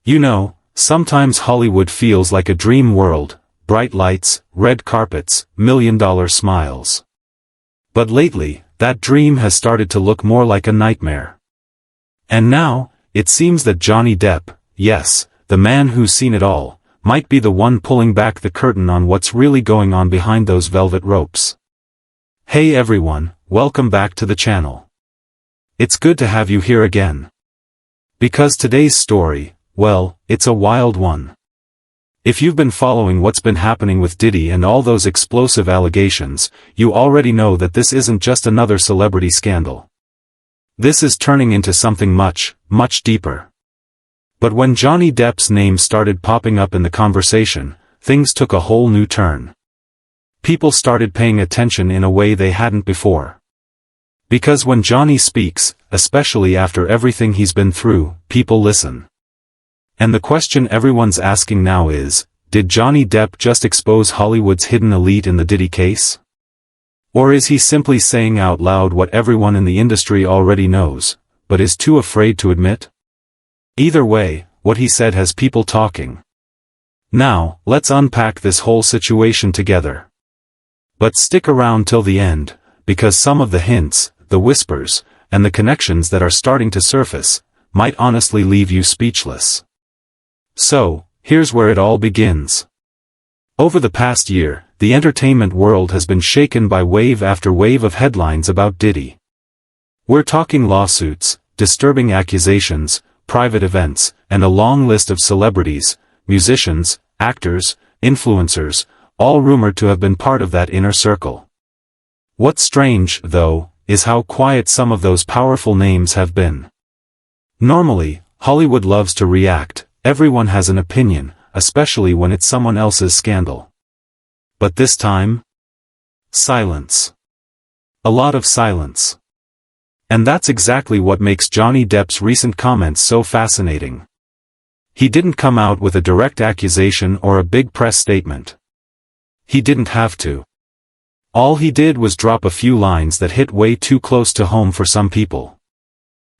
You know, sometimes Hollywood feels like a dream world, bright lights, red carpets, million-dollar smiles. But lately, that dream has started to look more like a nightmare. And now, it seems that Johnny Depp, yes, the man who's seen it all, might be the one pulling back the curtain on what's really going on behind those velvet ropes. Hey everyone, welcome back to the channel. It's good to have you here again. Because today's story, well, it's a wild one. If you've been following what's been happening with Diddy and all those explosive allegations, you already know that this isn't just another celebrity scandal. This is turning into something much, much deeper. But when Johnny Depp's name started popping up in the conversation, things took a whole new turn. People started paying attention in a way they hadn't before. Because when Johnny speaks, especially after everything he's been through, people listen. And the question everyone's asking now is, did Johnny Depp just expose Hollywood's hidden elite in the Diddy case? Or is he simply saying out loud what everyone in the industry already knows, but is too afraid to admit? Either way, what he said has people talking. Now, let's unpack this whole situation together. But stick around till the end, because some of the hints, the whispers, and the connections that are starting to surface, might honestly leave you speechless. So, here's where it all begins. Over the past year, the entertainment world has been shaken by wave after wave of headlines about Diddy. We're talking lawsuits, disturbing accusations, private events, and a long list of celebrities, musicians, actors, influencers, all rumored to have been part of that inner circle. What's strange, though, is how quiet some of those powerful names have been. Normally, Hollywood loves to react, everyone has an opinion, especially when it's someone else's scandal. But this time? Silence. A lot of silence. And that's exactly what makes Johnny Depp's recent comments so fascinating. He didn't come out with a direct accusation or a big press statement. He didn't have to. All he did was drop a few lines that hit way too close to home for some people.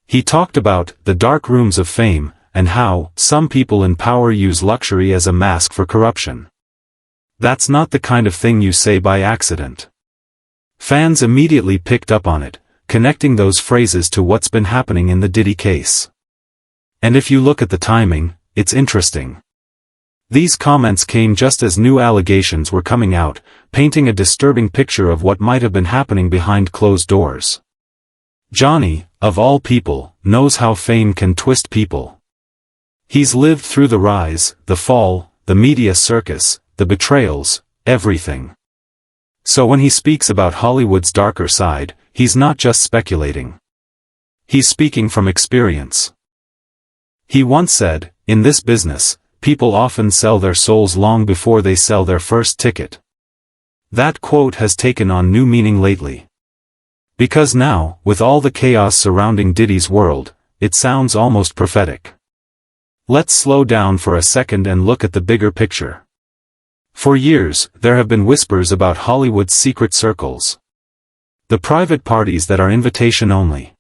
He talked about the dark rooms of fame, and how some people in power use luxury as a mask for corruption. That's not the kind of thing you say by accident. Fans immediately picked up on it, connecting those phrases to what's been happening in the Diddy case. And if you look at the timing, it's interesting. These comments came just as new allegations were coming out, painting a disturbing picture of what might have been happening behind closed doors. Johnny, of all people, knows how fame can twist people. He's lived through the rise, the fall, the media circus, the betrayals, everything. So when he speaks about Hollywood's darker side, he's not just speculating. He's speaking from experience. He once said, "In this business, people often sell their souls long before they sell their first ticket." That quote has taken on new meaning lately. Because now, with all the chaos surrounding Diddy's world, it sounds almost prophetic. Let's slow down for a second and look at the bigger picture. For years, there have been whispers about Hollywood's secret circles. The private parties that are invitation only.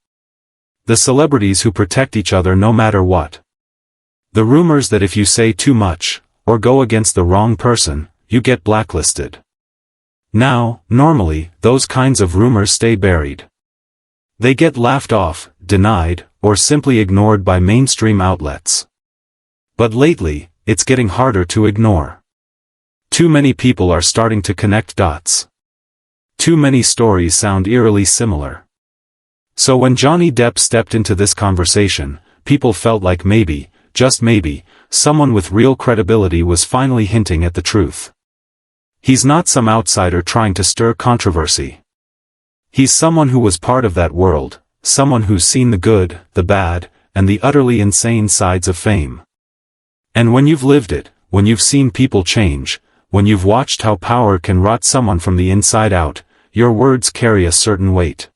The celebrities who protect each other no matter what. The rumors that if you say too much, or go against the wrong person, you get blacklisted. Now, normally, those kinds of rumors stay buried. They get laughed off, denied, or simply ignored by mainstream outlets. But lately, it's getting harder to ignore. Too many people are starting to connect dots. Too many stories sound eerily similar. So when Johnny Depp stepped into this conversation, people felt like maybe, just maybe, someone with real credibility was finally hinting at the truth. He's not some outsider trying to stir controversy. He's someone who was part of that world, someone who's seen the good, the bad, and the utterly insane sides of fame. And when you've lived it, when you've seen people change, when you've watched how power can rot someone from the inside out, your words carry a certain weight.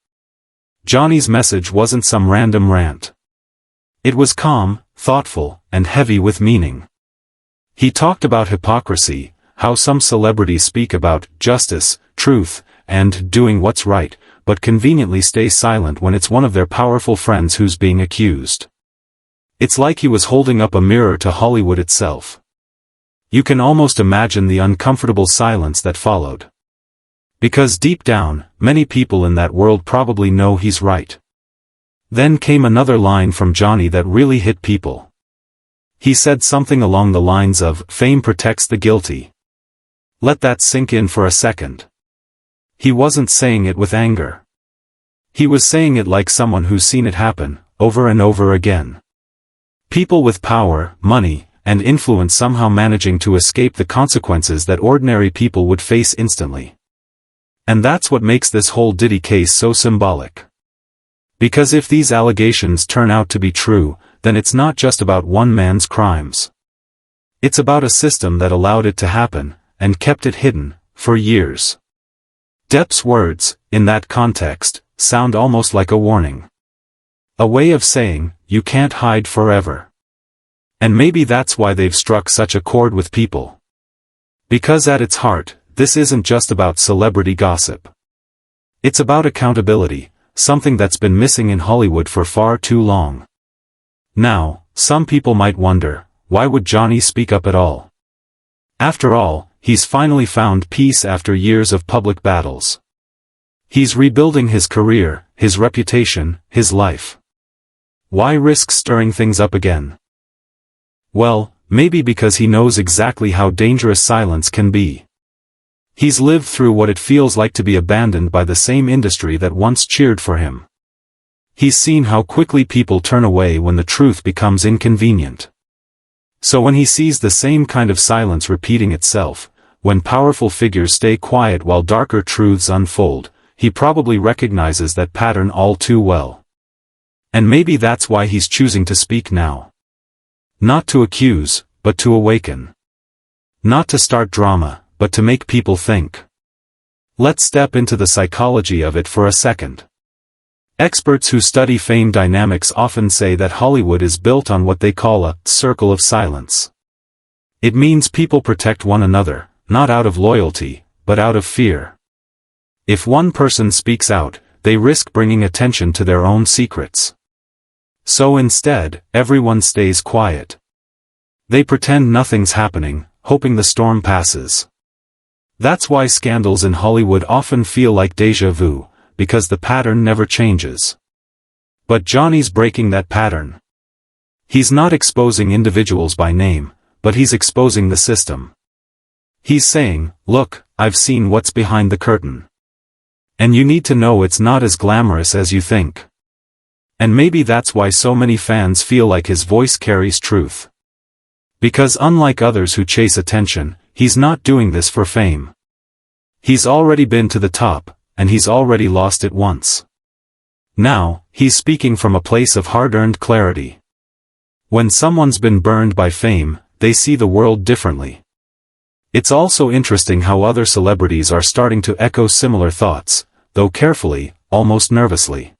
Johnny's message wasn't some random rant. It was calm, thoughtful, and heavy with meaning. He talked about hypocrisy, how some celebrities speak about justice, truth, and doing what's right, but conveniently stay silent when it's one of their powerful friends who's being accused. It's like he was holding up a mirror to Hollywood itself. You can almost imagine the uncomfortable silence that followed. Because deep down, many people in that world probably know he's right. Then came another line from Johnny that really hit people. He said something along the lines of, "Fame protects the guilty." Let that sink in for a second. He wasn't saying it with anger. He was saying it like someone who's seen it happen, over and over again. People with power, money, and influence somehow managing to escape the consequences that ordinary people would face instantly. And that's what makes this whole Diddy case so symbolic. Because if these allegations turn out to be true, then it's not just about one man's crimes. It's about a system that allowed it to happen, and kept it hidden, for years. Depp's words, in that context, sound almost like a warning. A way of saying, you can't hide forever. And maybe that's why they've struck such a chord with people. Because at its heart, this isn't just about celebrity gossip. It's about accountability, something that's been missing in Hollywood for far too long. Now, some people might wonder, why would Johnny speak up at all? After all, he's finally found peace after years of public battles. He's rebuilding his career, his reputation, his life. Why risk stirring things up again? Well, maybe because he knows exactly how dangerous silence can be. He's lived through what it feels like to be abandoned by the same industry that once cheered for him. He's seen how quickly people turn away when the truth becomes inconvenient. So when he sees the same kind of silence repeating itself, when powerful figures stay quiet while darker truths unfold, he probably recognizes that pattern all too well. And maybe that's why he's choosing to speak now. Not to accuse, but to awaken. Not to start drama, but to make people think. Let's step into the psychology of it for a second. Experts who study fame dynamics often say that Hollywood is built on what they call a circle of silence. It means people protect one another, not out of loyalty, but out of fear. If one person speaks out, they risk bringing attention to their own secrets. So instead, everyone stays quiet. They pretend nothing's happening, hoping the storm passes. That's why scandals in Hollywood often feel like déjà vu, because the pattern never changes. But Johnny's breaking that pattern. He's not exposing individuals by name, but he's exposing the system. He's saying, look, I've seen what's behind the curtain. And you need to know it's not as glamorous as you think. And maybe that's why so many fans feel like his voice carries truth. Because unlike others who chase attention, he's not doing this for fame. He's already been to the top, and he's already lost it once. Now, he's speaking from a place of hard-earned clarity. When someone's been burned by fame, they see the world differently. It's also interesting how other celebrities are starting to echo similar thoughts, though carefully, almost nervously.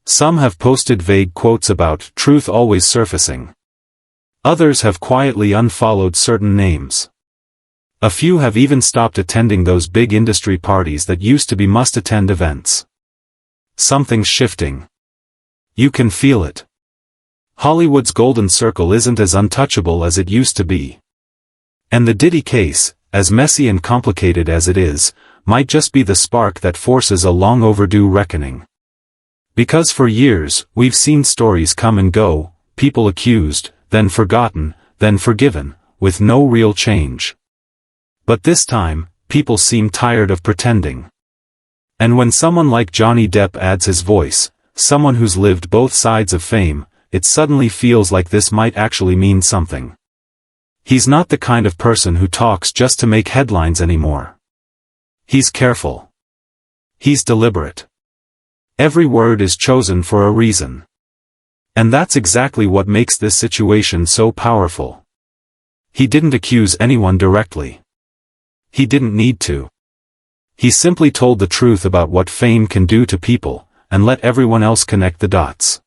Some have posted vague quotes about truth always surfacing. Others have quietly unfollowed certain names. A few have even stopped attending those big industry parties that used to be must-attend events. Something's shifting. You can feel it. Hollywood's golden circle isn't as untouchable as it used to be. And the Diddy case, as messy and complicated as it is, might just be the spark that forces a long-overdue reckoning. Because for years, we've seen stories come and go, people accused, then forgotten, then forgiven, with no real change. But this time, people seem tired of pretending. And when someone like Johnny Depp adds his voice, someone who's lived both sides of fame, it suddenly feels like this might actually mean something. He's not the kind of person who talks just to make headlines anymore. He's careful. He's deliberate. Every word is chosen for a reason. And that's exactly what makes this situation so powerful. He didn't accuse anyone directly. He didn't need to. He simply told the truth about what fame can do to people, and let everyone else connect the dots.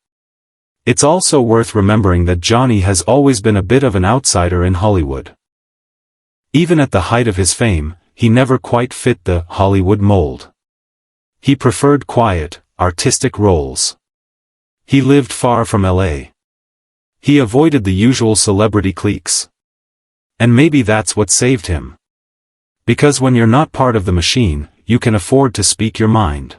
It's also worth remembering that Johnny has always been a bit of an outsider in Hollywood. Even at the height of his fame, he never quite fit the Hollywood mold. He preferred quiet, artistic roles. He lived far from LA. He avoided the usual celebrity cliques. And maybe that's what saved him. Because when you're not part of the machine, you can afford to speak your mind.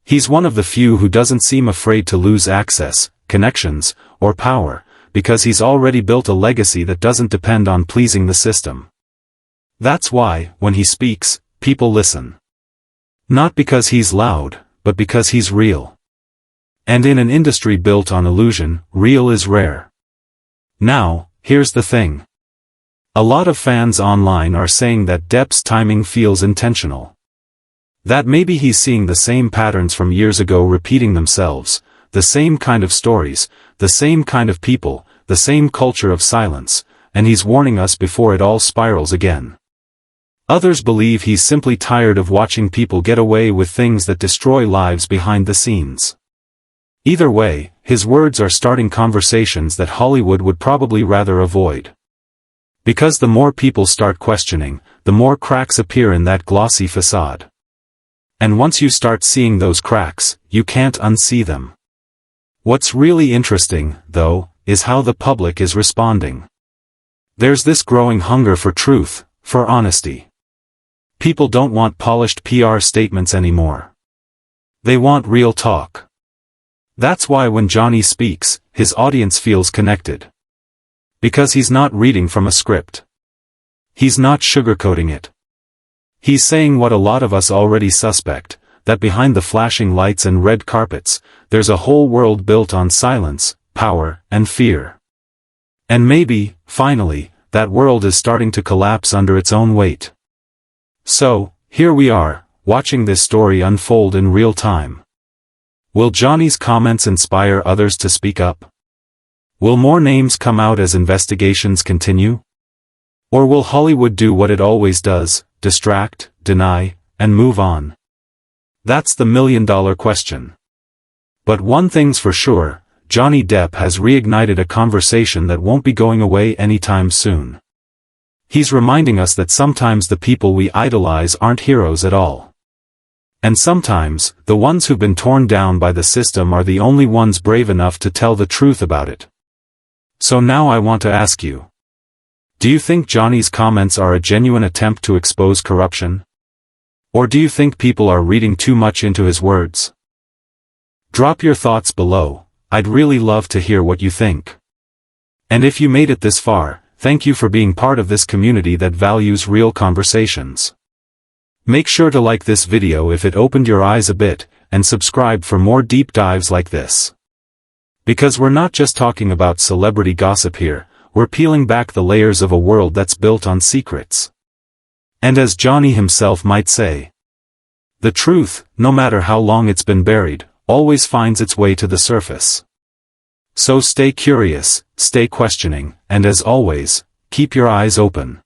He's one of the few who doesn't seem afraid to lose access, connections, or power, because he's already built a legacy that doesn't depend on pleasing the system. That's why, when he speaks, people listen. Not because he's loud, but because he's real. And in an industry built on illusion, real is rare. Now, here's the thing. A lot of fans online are saying that Depp's timing feels intentional. That maybe he's seeing the same patterns from years ago repeating themselves, the same kind of stories, the same kind of people, the same culture of silence, and he's warning us before it all spirals again. Others believe he's simply tired of watching people get away with things that destroy lives behind the scenes. Either way, his words are starting conversations that Hollywood would probably rather avoid. Because the more people start questioning, the more cracks appear in that glossy facade. And once you start seeing those cracks, you can't unsee them. What's really interesting, though, is how the public is responding. There's this growing hunger for truth, for honesty. People don't want polished PR statements anymore. They want real talk. That's why when Johnny speaks, his audience feels connected. Because he's not reading from a script. He's not sugarcoating it. He's saying what a lot of us already suspect, that behind the flashing lights and red carpets, there's a whole world built on silence, power, and fear. And maybe, finally, that world is starting to collapse under its own weight. So, here we are, watching this story unfold in real time. Will Johnny's comments inspire others to speak up? Will more names come out as investigations continue? Or will Hollywood do what it always does, distract, deny, and move on? That's the million-dollar question. But one thing's for sure, Johnny Depp has reignited a conversation that won't be going away anytime soon. He's reminding us that sometimes the people we idolize aren't heroes at all. And sometimes, the ones who've been torn down by the system are the only ones brave enough to tell the truth about it. So now I want to ask you. Do you think Johnny's comments are a genuine attempt to expose corruption? Or do you think people are reading too much into his words? Drop your thoughts below, I'd really love to hear what you think. And if you made it this far, thank you for being part of this community that values real conversations. Make sure to like this video if it opened your eyes a bit, and subscribe for more deep dives like this. Because we're not just talking about celebrity gossip here, we're peeling back the layers of a world that's built on secrets. And as Johnny himself might say, the truth, no matter how long it's been buried, always finds its way to the surface. So stay curious, stay questioning, and as always, keep your eyes open.